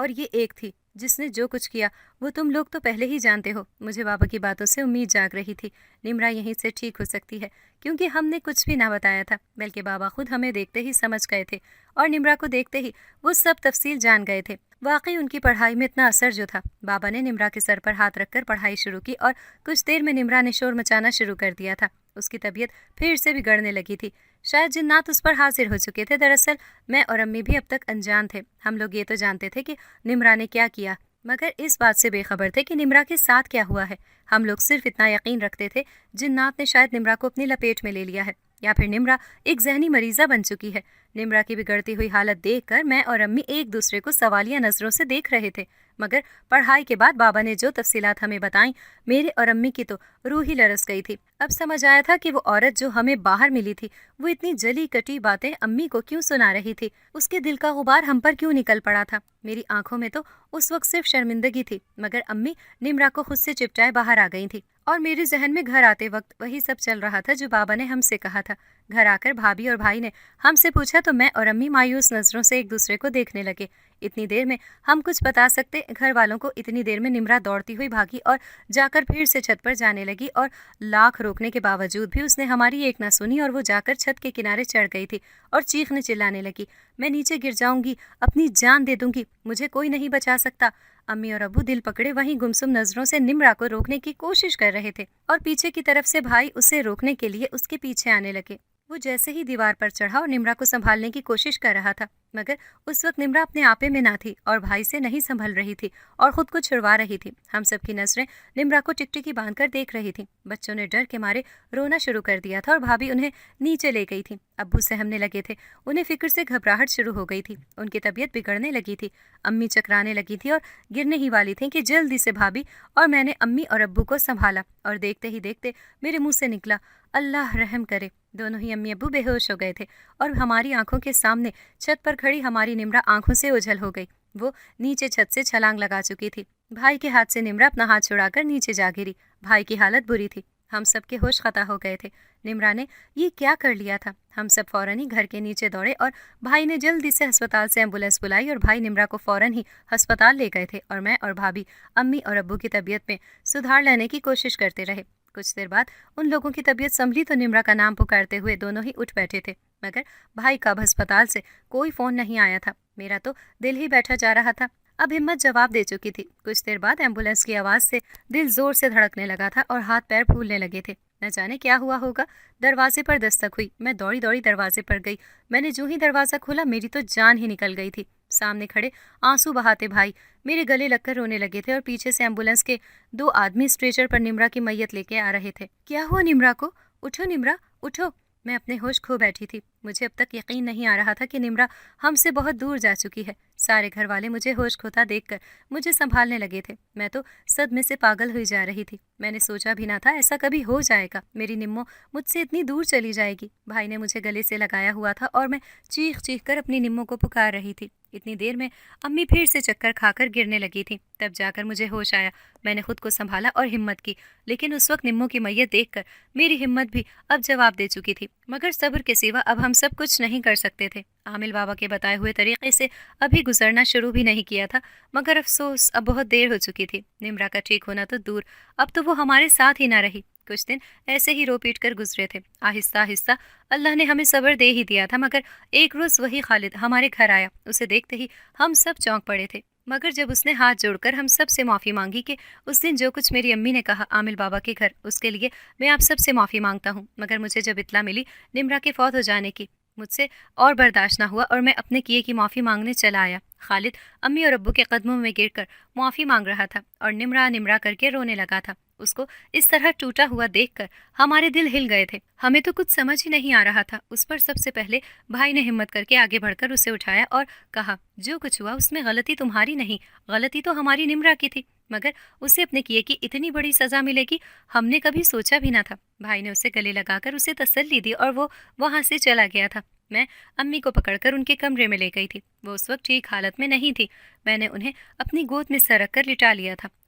اور یہ ایک تھی جس نے جو کچھ کیا وہ تم لوگ تو پہلے ہی جانتے ہو۔ مجھے بابا کی باتوں سے امید جاگ رہی تھی، نمرا یہیں سے ٹھیک ہو سکتی ہے، کیونکہ ہم نے کچھ بھی نہ بتایا تھا، بلکہ بابا خود ہمیں دیکھتے ہی سمجھ گئے تھے اور نمرا کو دیکھتے ہی وہ سب تفصیل جان گئے تھے۔ واقعی ان کی پڑھائی میں اتنا اثر جو تھا۔ بابا نے نمرا کے سر پر ہاتھ رکھ کر پڑھائی شروع کی اور کچھ دیر میں نمرا نے شور مچانا شروع کر دیا تھا۔ اس کی طبیعت پھر سے بگڑنے لگی تھی، شاید جنات اس پر حاضر ہو چکے تھے۔ دراصل میں اور امی بھی اب تک انجان تھے۔ ہم لوگ یہ تو جانتے تھے کہ نمرا نے کیا کیا، مگر اس بات سے بے خبر تھے کہ نمرا کے ساتھ کیا ہوا ہے۔ ہم لوگ صرف اتنا یقین رکھتے تھے جنات نے شاید نمرا کو اپنی لپیٹ میں لے لیا ہے، یا پھر نمرا ایک ذہنی مریضہ بن چکی ہے۔ نمرا کی بگڑتی ہوئی حالت دیکھ کر میں اور امی ایک دوسرے کو سوالیہ نظروں سے دیکھ رہے تھے، مگر پڑھائی کے بعد بابا نے جو تفصیلات ہمیں بتائیں، میرے اور امی کی تو روح ہی لرز گئی تھی۔ اب سمجھ آیا تھا کہ وہ عورت جو ہمیں باہر ملی تھی وہ اتنی جلی کٹی باتیں امی کو کیوں سنا رہی تھی، اس کے دل کا غبار ہم پر کیوں نکل پڑا تھا۔ میری آنکھوں میں تو اس وقت صرف شرمندگی تھی، مگر امی نمرا کو خود سے چپٹائے باہر آ گئی تھی، اور میرے ذہن میں گھر آتے وقت وہی سب چل رہا تھا جو بابا نے ہم سے کہا تھا۔ گھر آ کر بھابھی اور بھائی نے ہم سے پوچھا تو میں اور امی مایوس نظروں سے ایک دوسرے کو دیکھنے لگے۔ اتنی دیر میں ہم کچھ بتا سکتے، گھر والوں کو اتنی دیر میں نمرا دوڑتی ہوئی بھاگی اور جا کر پھر سے چھت پر جانے لگی، اور لاکھ روکنے کے باوجود بھی اس نے ہماری ایک نہ سنی، اور وہ جا کر چھت کے کنارے چڑھ گئی تھی اور چیخنے چلانے لگی، میں نیچے گر جاؤں گی، اپنی جان دے دوں گی، مجھے کوئی نہیں بچا سکتا۔ امی اور ابو دل پکڑے وہیں گمسم نظروں سے نمرا کو روکنے کی کوشش کر رہے تھے، اور پیچھے کی طرف سے بھائی اسے روکنے کے لیے اس کے پیچھے آنے لگے۔ وہ جیسے ہی دیوار پر چڑھا اور نمرا کو سنبھالنے کی کوشش کر رہا تھا، مگر اس وقت نمرا اپنے آپے میں نہ تھی اور بھائی سے نہیں سنبھل رہی تھی اور خود کو چھڑوا رہی تھی۔ ہم سب کی نظریں نمرا کو ٹکٹکی باندھ کر دیکھ رہی تھیں۔ بچوں نے ڈر کے مارے رونا شروع کر دیا تھا اور بھابھی انہیں نیچے لے گئی تھی۔ ابو سہمنے لگے تھے، انہیں فکر سے گھبراہٹ شروع ہو گئی تھی، ان کی طبیعت بگڑنے لگی تھی۔ امی چکرانے لگی تھی اور گرنے ہی والی تھیں کہ جلدی سے بھابھی اور میں نے امی اور ابو کو سنبھالا، اور دیکھتے ہی دیکھتے میرے منہ سے نکلا، اللہ رحم کرے۔ دونوں ہی امی ابو بے ہوش ہو گئے تھے اور ہماری آنکھوں کے سامنے چھت پر کھڑی ہماری نمرا آنکھوں سے اوجھل ہو گئی۔ وہ نیچے چھت سے چھلانگ لگا چکی تھی۔ بھائی کے ہاتھ سے نمرا اپنا ہاتھ چھڑا کر نیچے جا گری۔ بھائی کی حالت بری تھی، ہم سب کے ہوش قطع ہو گئے تھے۔ نمرا نے یہ کیا کر لیا تھا؟ ہم سب فوراً ہی گھر کے نیچے دوڑے اور بھائی نے جلدی سے ہسپتال سے ایمبولینس بلائی، اور بھائی نمرا کو فوراً ہی ہسپتال لے گئے تھے، اور میں اور بھابھی امی اور ابو کی طبیعت میں سدھار لانے کی کوشش کرتے رہے۔ کچھ دیر بعد ان لوگوں کی طبیعت سنبھلی تو نمرا کا نام پکارتے ہوئے دونوں ہی اٹھ بیٹھے تھے، مگر بھائی کا اب ہسپتال سے کوئی فون نہیں آیا تھا۔ میرا تو دل ہی بیٹھا جا رہا تھا، اب ہمت جواب دے چکی تھی۔ کچھ دیر بعد ایمبولینس کی آواز سے دل زور سے دھڑکنے لگا تھا اور ہاتھ پیر پھولنے لگے تھے۔ نہ جانے کیا ہوا ہوگا، دروازے پر دستک ہوئی، میں دوڑی دوڑی دروازے پر گئی۔ میں نے جو ہی دروازہ کھولا میری تو جان ہی نکل گئی تھی۔ سامنے کھڑے آنسو بہاتے بھائی میرے گلے لگ کر رونے لگے تھے، اور پیچھے سے ایمبولینس کے 2 آدمی اسٹریچر پر نمرا کی میت لے کے آ رہے تھے۔ کیا ہوا نمرا کو؟ اٹھو نمرا اٹھو۔ میں اپنے ہوش کھو بیٹھی تھی۔ مجھے اب تک یقین نہیں آ رہا تھا کہ نمرا ہم سے بہت دور جا چکی ہے۔ سارے گھر والے مجھے ہوش کھوتا دیکھ کر مجھے سنبھالنے لگے تھے۔ میں تو صدمے سے پاگل ہوئی جا رہی تھی۔ میں نے سوچا بھی نہ تھا ایسا کبھی ہو جائے گا، میری نمو مجھ سے اتنی دور چلی جائے گی۔ بھائی نے مجھے گلے سے لگایا ہوا تھا اور میں چیخ چیخ کر اپنی نمو کو پکار رہی تھی۔ اتنی دیر میں امی پھر سے چکر کھا کر گرنے لگی تھی، تب جا کر مجھے ہوش آیا۔ میں نے خود کو سنبھالا اور ہمت کی، لیکن اس وقت نمو کی میت دیکھ کر میری ہمت بھی اب جواب دے چکی تھی، مگر صبر کے سوا اب ہم سب کچھ نہیں کر سکتے تھے۔ عامل بابا کے بتائے ہوئے طریقے سے ابھی گزرنا شروع بھی نہیں کیا تھا، مگر افسوس اب بہت دیر ہو چکی تھی۔ نمرا کا ٹھیک ہونا تو دور، اب تو وہ ہمارے ساتھ ہی نہ رہی۔ کچھ دن ایسے ہی رو پیٹ کر گزرے تھے۔ آہستہ آہستہ اللہ نے ہمیں صبر دے ہی دیا تھا، مگر ایک روز وہی خالد ہمارے گھر آیا۔ اسے دیکھتے ہی ہم سب چونک پڑے تھے، مگر جب اس نے ہاتھ جوڑ کر ہم سب سے معافی مانگی کہ اس دن جو کچھ میری امی نے کہا عامل بابا کے گھر، اس کے لیے میں آپ سب سے معافی مانگتا ہوں، مگر مجھے جب اطلاع ملی نمرا کے فوت ہو جانے کی، مجھ سے اور برداشت نہ ہوا اور میں اپنے کیے کی معافی مانگنے چلا آیا۔ خالد امی اور ابو کے قدموں میں گر کر معافی مانگ رہا تھا اور نمرا نمرا کر کے رونے لگا تھا۔ اس کو اس طرح ٹوٹا ہوا دیکھ کر ہمارے دل ہل گئے تھے، ہمیں تو کچھ سمجھ ہی نہیں آ رہا تھا۔ اس پر سب سے پہلے بھائی نے ہمت کر کے آگے بڑھ کر اسے اٹھایا اور کہا، جو کچھ ہوا اس میں غلطی تمہاری نہیں، غلطی تو ہماری نمرا کی تھی، مگر اسے اپنے کیے کی اتنی بڑی سزا ملے گی ہم نے کبھی سوچا بھی نہ تھا۔ بھائی نے اسے گلے لگا کر اسے تسلی دی اور وہ وہاں سے چلا گیا تھا۔ میں امی کو پکڑ کر ان کے کمرے میں لے گئی تھی۔ وہ اس وقت ٹھیک حالت میں نہیں تھی۔ میں نے انہیں اپنی گود میں سر رکھ کر لٹا لیا تھا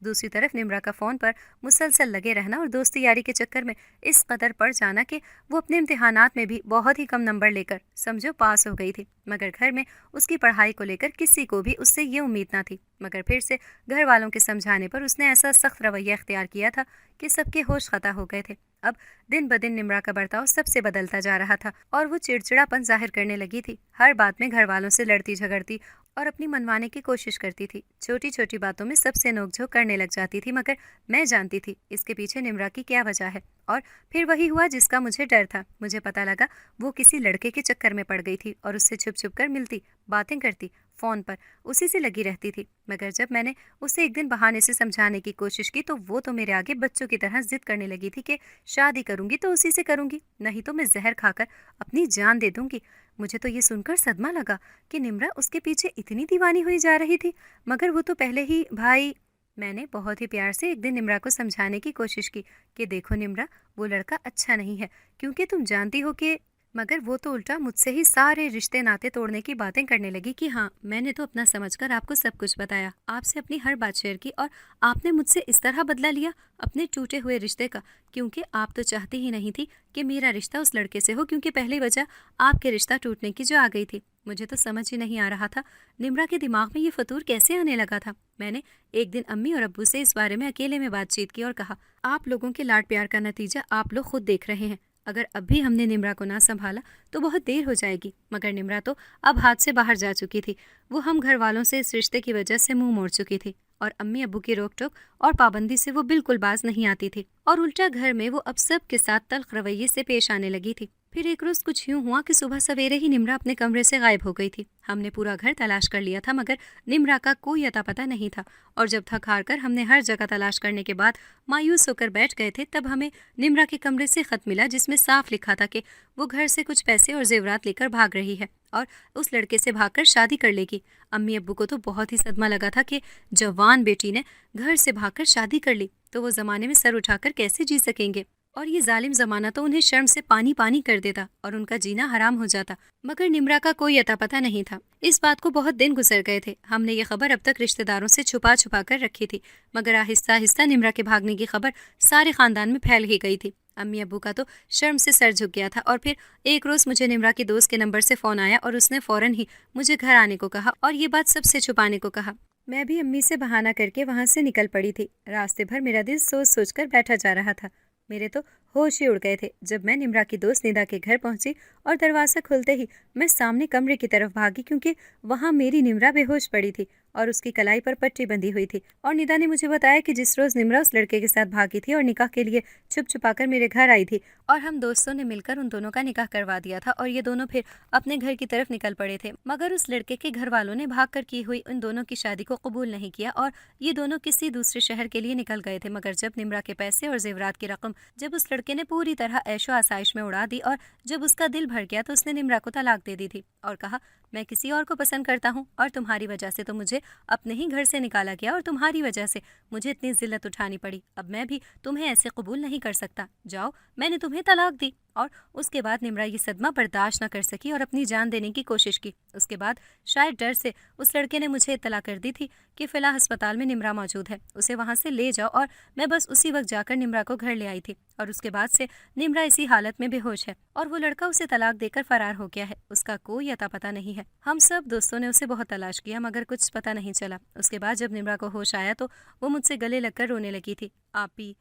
دوسری طرف نمرا کا فون پر مسلسل لگے رہنا اور دوستی یاری کے چکر میں اس قدر پڑ جانا کہ وہ اپنے امتحانات میں بھی بہت ہی کم نمبر لے کر سمجھو پاس ہو گئی تھی، مگر گھر میں اس کی پڑھائی کو لے کر کسی کو بھی اس سے یہ امید نہ تھی۔ مگر پھر سے گھر والوں کے سمجھانے پر اس نے ایسا سخت رویہ اختیار کیا تھا کہ سب کے ہوش خطا ہو گئے تھے۔ اب دن بدن نمرا کا برتاؤ سب سے بدلتا جا رہا تھا اور وہ چڑچڑاپن ظاہر کرنے لگی تھی۔ ہر بات میں گھر والوں سے لڑتی جھگڑتی اور اپنی منوانے کی کوشش کرتی تھی۔ چھوٹی چھوٹی باتوں میں سب سے نوک جھوک کرنے لگ جاتی تھی، مگر میں جانتی تھی اس کے پیچھے نمرا کی کیا وجہ ہے۔ اور پھر وہی ہوا جس کا مجھے ڈر تھا۔ مجھے پتہ لگا وہ کسی لڑکے کے چکر میں پڑ گئی تھی اور اس سے چھپ چھپ کر ملتی، باتیں کرتی، فون پر اسی سے لگی رہتی تھی۔ مگر جب میں نے اسے ایک دن بہانے سے سمجھانے کی کوشش کی تو وہ تو میرے آگے بچوں کی طرح ضد کرنے لگی تھی کہ شادی کروں گی تو اسی سے کروں گی، نہیں تو میں زہر کھا کر اپنی جان دے دوں گی۔ مجھے تو یہ سن کر صدمہ لگا کہ نمرا اس کے پیچھے اتنی دیوانی ہوئی جا رہی تھی، مگر وہ تو پہلے ہی بھائی۔ میں نے بہت ہی پیار سے ایک دن نمرا کو سمجھانے کی کوشش کی کہ دیکھو نمرا، وہ لڑکا اچھا نہیں ہے، کیونکہ تم جانتی ہو کہ، مگر وہ تو الٹا مجھ سے ہی سارے رشتے ناتے توڑنے کی باتیں کرنے لگی کہ ہاں میں نے تو اپنا سمجھ کر آپ کو سب کچھ بتایا، آپ سے اپنی ہر بات شیئر کی، اور آپ نے مجھ سے اس طرح بدلہ لیا اپنے ٹوٹے ہوئے رشتے کا، کیونکہ آپ تو چاہتی ہی نہیں تھی کہ میرا رشتہ اس لڑکے سے ہو، کیونکہ پہلی وجہ آپ کے رشتہ ٹوٹنے کی جو آ گئی تھی۔ مجھے تو سمجھ ہی نہیں آ رہا تھا نمرا کے دماغ میں یہ فطور کیسے آنے لگا تھا۔ میں نے ایک دن امی اور ابو سے اس بارے میں اکیلے میں بات چیت کی اور کہا، آپ لوگوں کے لاڈ پیار کا نتیجہ آپ لوگ خود دیکھ رہے ہیں، اگر اب بھی ہم نے نمرا کو نہ سنبھالا تو بہت دیر ہو جائے گی۔ مگر نمرا تو اب ہاتھ سے باہر جا چکی تھی، وہ ہم گھر والوں سے اس رشتے کی وجہ سے منہ موڑ چکی تھی، اور امی ابو کی روک ٹوک اور پابندی سے وہ بالکل باز نہیں آتی تھی، اور الٹا گھر میں وہ اب سب کے ساتھ تلخ رویے سے پیش آنے لگی تھی۔ پھر ایک روز کچھ یوں ہوا کہ صبح سویرے ہی نمرا اپنے کمرے سے غائب ہو گئی تھی۔ ہم نے پورا گھر تلاش کر لیا تھا، مگر نمرا کا کوئی اتا پتہ نہیں تھا، اور جب تھک ہار کر ہم نے ہر جگہ تلاش کرنے کے بعد مایوس ہو کر بیٹھ گئے تھے، تب ہمیں نمرا کے کمرے سے خط ملا جس میں صاف لکھا تھا کہ وہ گھر سے کچھ پیسے اور زیورات لے کر بھاگ رہی ہے اور اس لڑکے سے بھاگ کر شادی کر لے گی۔ امی ابو کو تو بہت ہی صدمہ لگا تھا کہ جوان بیٹی نے گھر سے بھاگ کر شادی کر لی تو وہ زمانے میں سر اٹھا کر کیسے جی سکیں گے، اور یہ ظالم زمانہ تو انہیں شرم سے پانی پانی کر دیتا اور ان کا جینا حرام ہو جاتا۔ مگر نمرا کا کوئی اتا پتہ نہیں تھا۔ اس بات کو بہت دن گزر گئے تھے، ہم نے یہ خبر اب تک رشتہ داروں سے چھپا چھپا کر رکھی تھی، مگر آہستہ آہستہ نمرا کے بھاگنے کی خبر سارے خاندان میں پھیل ہی گئی تھی۔ امی ابو کا تو شرم سے سر جھک گیا تھا، اور پھر ایک روز مجھے نمرا کی دوست کے نمبر سے فون آیا اور اس نے فوراً ہی مجھے گھر آنے کو کہا اور یہ بات سب سے چھپانے کو کہا۔ میں بھی امی سے بہانہ کر کے وہاں سے نکل پڑی تھی۔ راستے بھر میرا دل سوچ سوچ کر بیٹھا جا رہا تھا، میرے تو ہوش ہی اڑ گئے تھے جب میں نمرا کی دوست ندا کے گھر پہنچی، اور دروازہ کھلتے ہی میں سامنے کمرے کی طرف بھاگی، کیونکہ وہاں میری نمرا بے ہوش پڑی تھی اور اس کی کلائی پر پٹی بندھی ہوئی تھی، اور ندا نے مجھے بتایا کہ جس روز نمرا اس لڑکے کے ساتھ بھاگی تھی اور نکاح کے لیے چھپ چھپا کر میرے گھر آئی تھی، اور ہم دوستوں نے مل کر ان دونوں کا نکاح کروا دیا تھا، اور یہ دونوں پھر اپنے گھر کی طرف نکل پڑے تھے، مگر اس لڑکے کے گھر والوں نے بھاگ کر کی ہوئی ان دونوں کی شادی کو قبول نہیں کیا، اور یہ دونوں کسی دوسرے شہر کے لیے نکل گئے تھے۔ مگر جب نمرا کے پیسے اور زیورات کی رقم جب اس لڑکے نے پوری طرح عیش و آسائش میں اڑا دی اور جب اس کا دل بھر گیا تو اس نے نمرا کو طلاق دے دی تھی اور کہا، میں کسی اور کو پسند کرتا ہوں اور تمہاری وجہ سے تو مجھے اپنے ہی گھر سے نکالا گیا اور تمہاری وجہ سے مجھے اتنی ذلت اٹھانی پڑی، اب میں بھی تمہیں ایسے قبول نہیں کر سکتا، جاؤ میں نے تمہیں طلاق دی۔ اور اس کے بعد نمرا یہ صدمہ برداشت نہ کر سکی اور اپنی جان دینے کی کوشش کی۔ اس کے بعد شاید ڈر سے اس لڑکے نے مجھے اطلاع کر دی تھی کہ فلاں ہسپتال میں نمرا موجود ہے، اسے وہاں سے لے جاؤ، اور میں بس اسی وقت جا کر نمرا کو گھر لے آئی تھی، اور اس کے بعد سے نمرا اسی حالت میں بے ہوش ہے اور وہ لڑکا اسے طلاق دے کر فرار ہو گیا ہے، اس کا کوئی اتا پتہ نہیں ہے۔ ہم سب دوستوں نے اسے بہت تلاش کیا مگر کچھ پتہ نہیں چلا۔ اس کے بعد جب نمرا کو ہوش آیا تو وہ مجھ سے گلے لگ کر رونے لگی تھی، آپی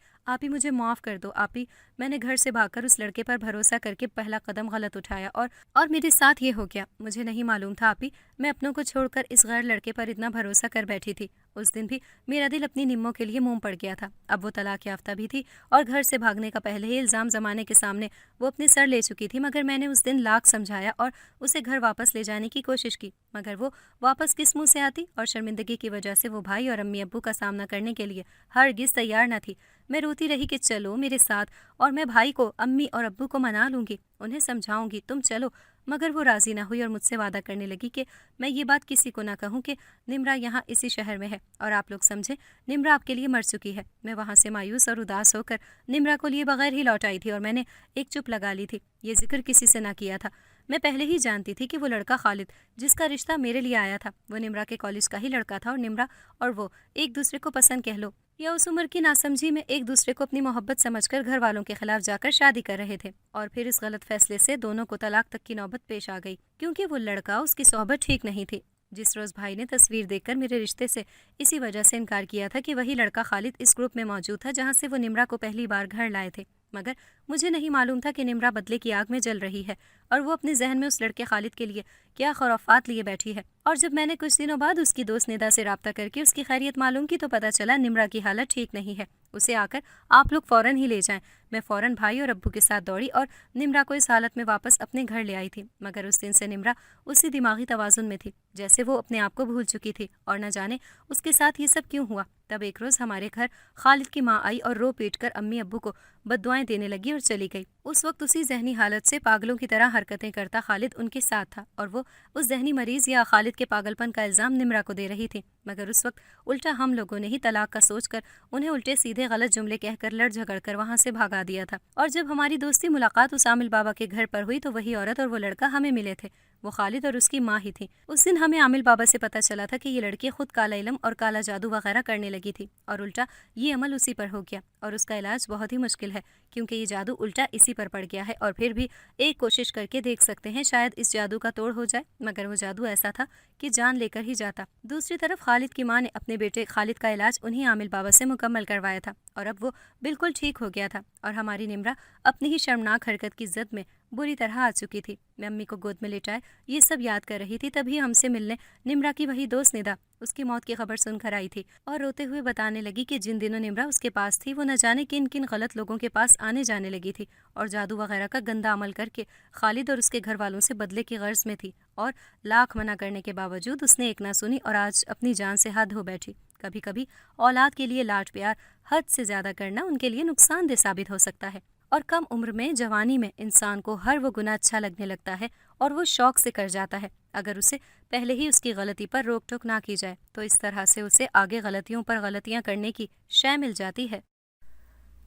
مجھے معاف کر دو آپی، میں نے گھر سے بھاگ کر اس لڑکے پر بھروسہ کر کے پہلا قدم غلط اٹھایا اور میرے ساتھ یہ ہو گیا، مجھے نہیں معلوم تھا آپی، میں اپنوں کو چھوڑ کر اس غیر لڑکے پر اتنا بھروسہ کر بیٹھی تھی۔ اس دن بھی میرا دل اپنی نموں کے لیے موم پڑ گیا تھا، اب وہ طلاق یافتہ بھی تھی اور گھر سے بھاگنے کا پہلے ہی الزام زمانے کے سامنے وہ اپنے سر لے چکی تھی، مگر میں نے اس دن لاکھ سمجھایا اور اسے گھر واپس لے جانے کی کوشش کی، مگر وہ واپس کس منہ سے آتی، اور شرمندگی کی وجہ سے وہ بھائی اور امی ابو کا سامنا کرنے کے لیے ہرگز تیار نہ تھی۔ میں روتی رہی کہ چلو میرے ساتھ، اور میں بھائی کو، امی اور ابو کو منا لوں گی، انہیں سمجھاؤں گی، تم چلو، مگر وہ راضی نہ ہوئی اور مجھ سے وعدہ کرنے لگی کہ میں یہ بات کسی کو نہ کہوں کہ نمرا یہاں اسی شہر میں ہے اور آپ لوگ سمجھیں نمرا آپ کے لیے مر چکی ہے۔ میں وہاں سے مایوس اور اداس ہو کر نمرا کو لیے بغیر ہی لوٹ آئی تھی اور میں نے ایک چپ لگا لی تھی، یہ ذکر کسی سے نہ کیا تھا۔ میں پہلے ہی جانتی تھی کہ وہ لڑکا خالد جس کا رشتہ میرے لیے آیا تھا وہ نمرا کے کالج کا ہی لڑکا تھا، اور نمرا اور وہ ایک دوسرے کو پسند کہہ لو یا اس عمر کی ناسمجھی میں ایک دوسرے کو اپنی محبت سمجھ کر گھر والوں کے خلاف جا کر شادی کر رہے تھے، اور پھر اس غلط فیصلے سے دونوں کو طلاق تک کی نوبت پیش آ گئی کیونکہ وہ لڑکا اس کی صحبت ٹھیک نہیں تھی۔ جس روز بھائی نے تصویر دیکھ کر میرے رشتے سے اسی وجہ سے انکار کیا تھا کہ وہی لڑکا خالد اس گروپ میں موجود تھا جہاں سے وہ نمرا کو پہلی بار گھر لائے تھے، مگر مجھے نہیں معلوم تھا کہ نمرا بدلے کی آگ میں جل رہی ہے اور وہ اپنے ذہن میں اس لڑکے خالد کے لیے کیا خرافات لیے بیٹھی ہے۔ اور جب میں نے کچھ دنوں بعد اس کی دوست ندا سے رابطہ کر کے اس کی خیریت معلوم کی تو پتہ چلا نمرا کی حالت ٹھیک نہیں ہے، اسے آ کر آپ لوگ فوراً ہی لے جائیں۔ میں فوراً بھائی اور ابو کے ساتھ دوڑی اور نمرا کو اس حالت میں واپس اپنے گھر لے آئی تھی، مگر اس دن سے نمرا اسی دماغی توازن میں تھی جیسے وہ اپنے آپ کو بھول چکی تھی، اور نہ جانے اس کے ساتھ یہ سب کیوں ہوا۔ تب ایک روز ہمارے گھر خالد کی ماں آئی اور رو پیٹ کر امی ابو کو بددعائیں دینے لگی اور چلی گئی۔ اس وقت اسی ذہنی حالت سے پاگلوں کی طرح حرکتیں کرتا خالد ان کے ساتھ تھا، اور وہ اس ذہنی مریض یا خالد کے پاگل پن کا الزام نمرا کو دے رہی تھی، مگر اس وقت الٹا ہم لوگوں نے ہی طلاق کا سوچ کر انہیں الٹے سیدھے غلط جملے کہہ کر لڑ جھگڑ کر وہاں سے بھگا دیا تھا۔ اور جب ہماری دوستی ملاقات اس عامل بابا کے گھر پر ہوئی تو وہی عورت اور وہ لڑکا ہمیں ملے تھے، وہ خالد اور اس کی ماں ہی تھی۔ اس دن ہمیں عامل بابا سے پتہ چلا تھا کہ یہ لڑکی خود کالا علم اور کالا جادو وغیرہ کرنے لگی تھی، اور الٹا یہ عمل اسی پر ہو گیا، اور اس کا علاج بہت ہی مشکل ہے کیونکہ یہ جادو الٹا اسی پر پڑ گیا ہے، اور پھر بھی ایک کوشش کر کے دیکھ سکتے ہیں شاید اس جادو کا توڑ ہو جائے، مگر وہ جادو ایسا تھا کہ جان لے کر ہی جاتا۔ دوسری طرف خالد کی ماں نے اپنے بیٹے خالد کا علاج انہی عامل بابا سے مکمل کروایا تھا، اور اب وہ بالکل ٹھیک ہو گیا تھا، اور ہماری نمرا اپنی ہی شرمناک حرکت کی زد میں بری طرح آ چکی تھی۔ میں امی کو گود میں لٹائے یہ سب یاد کر رہی تھی، تبھی ہم سے ملنے نمرا کی وہی دوست ندا اس کی موت کی خبر سن کر آئی تھی، اور روتے ہوئے بتانے لگی کہ جن دنوں نمرا اس کے پاس تھی وہ نہ جانے کن کن غلط لوگوں کے پاس آنے جانے لگی تھی، اور جادو وغیرہ کا گندا عمل کر کے خالد اور اس کے گھر والوں سے بدلے کی غرض میں تھی، اور لاکھ منع کرنے کے باوجود اس نے ایک نہ سنی اور آج اپنی جان سے حد ہو بیٹھی۔ کبھی کبھی اولاد کے لیے لاڈ پیار حد سے زیادہ کرنا ان کے لیے نقصان دہ ثابت ہو سکتا ہے، اور کم عمر میں جوانی میں انسان کو ہر وہ گناہ اچھا لگنے لگتا ہے اور وہ شوق سے کر جاتا ہے اگر اسے پہلے ہی اس کی غلطی پر روک ٹوک نہ کی جائے، تو اس طرح سے اسے آگے غلطیوں پر غلطیاں کرنے کی شے مل جاتی ہے۔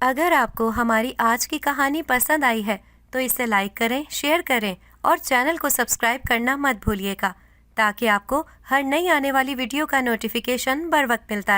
اگر آپ کو ہماری آج کی کہانی پسند آئی ہے تو اسے لائک کریں، شیئر کریں اور چینل کو سبسکرائب کرنا مت بھولیے گا تاکہ آپ کو ہر نئی آنے والی ویڈیو کا نوٹیفیکیشن بر وقت ملتا رہے۔